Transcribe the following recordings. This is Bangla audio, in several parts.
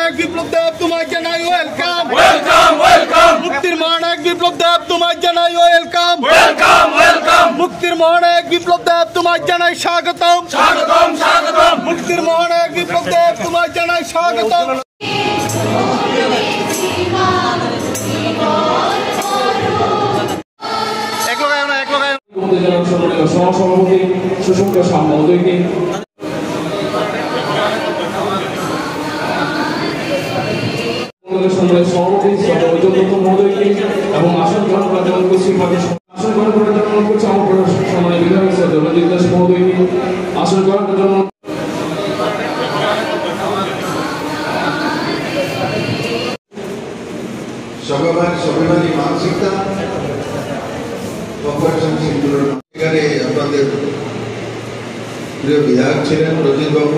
মহানায়ক বিপ্লব দেব তোমায় জানাই ওয়েলকাম ওয়েলকাম ওয়েলকাম মুক্তির মহানায়ক বিপ্লব দেব তোমায় জানাই ওয়েলকাম ওয়েলকাম ওয়েলকাম মুক্তির মহানায়ক বিপ্লব দেব তোমায় জানাই স্বাগতম স্বাগতম স্বাগতম মুক্তির মহানায়ক বিপ্লব দেব তোমায় জানাই স্বাগতম সহসভাপতি সুশঙ্ক শাহ মহোদয়কে সভাপতি মহোদয়কে এবং আসন গ্রহণ করার জন্য আসন গ্রহণ করার জন্য অনুরোধ করছি আমার সম্মানিত বিধায়ক স্যার রঞ্জিত দাস মহোদয়কে আসন গ্রহণ করার জন্য স্বাভিমানী মানসিকতা অপারেশন সিন্দুর এখানে আপনাদের প্রিয় বিধায়ক ছিলেন রঞ্জিত বাবু।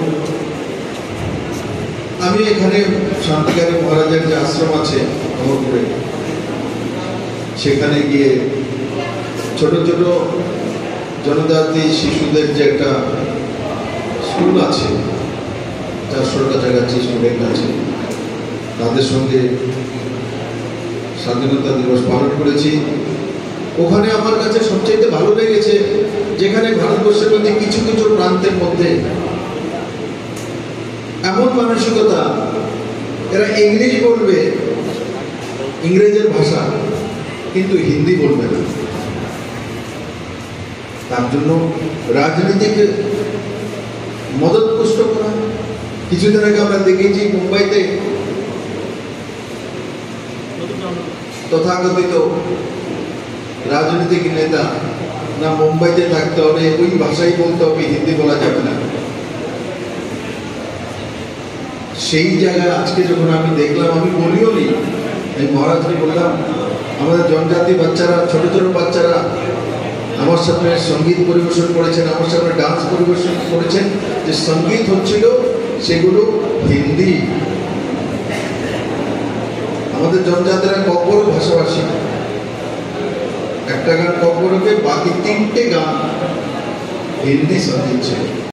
আমি এখানে শান্তিকারী মহারাজের যে আশ্রম আছে খবরপুরে, সেখানে গিয়ে ছোট ছোট জনজাতি শিশুদের যে একটা স্কুল আছে, 400 কাছাকাছি স্টুডেন্ট আছে, তাদের সঙ্গে স্বাধীনতা দিবস পালন করেছি। ওখানে আমার কাছে সবচেয়ে ভালো লেগেছে যেখানে ভারতবর্ষের মধ্যে কিছু কিছু প্রান্তের মধ্যে এমন মানসিকতা, এরা ইংলিশ বলবে, ইংরেজের ভাষা, কিন্তু হিন্দি বলবে না। তার জন্য রাজনীতিকে মদত পুষ্ট করা। কিছুদিন আগে আমরা দেখেছি মুম্বাইতে তথাকথিত রাজনৈতিক নেতা না মুম্বাইতে থাকতে হবে, ওই ভাষাই বলতে হবে, হিন্দি বলা যাবে না। সেই জায়গায় আজকে যখন আমি দেখলাম, আমি বলিও নি, আমি মহারাজকে বললাম আমাদের জনজাতি বাচ্চারা, ছোট ছোট বাচ্চারা আমার সামনে সঙ্গীত পরিবেশন করেছেন, আমার সামনে ডান্স পরিবেশন করেছেন। যে সঙ্গীত হচ্ছিল সেগুলো হিন্দি। আমাদের জনজাতিরা কব্বর ভাষাভাষী, একটা গান কব্বরকে, বাকি 3টে গান হিন্দি সঙ্গীত ছিল।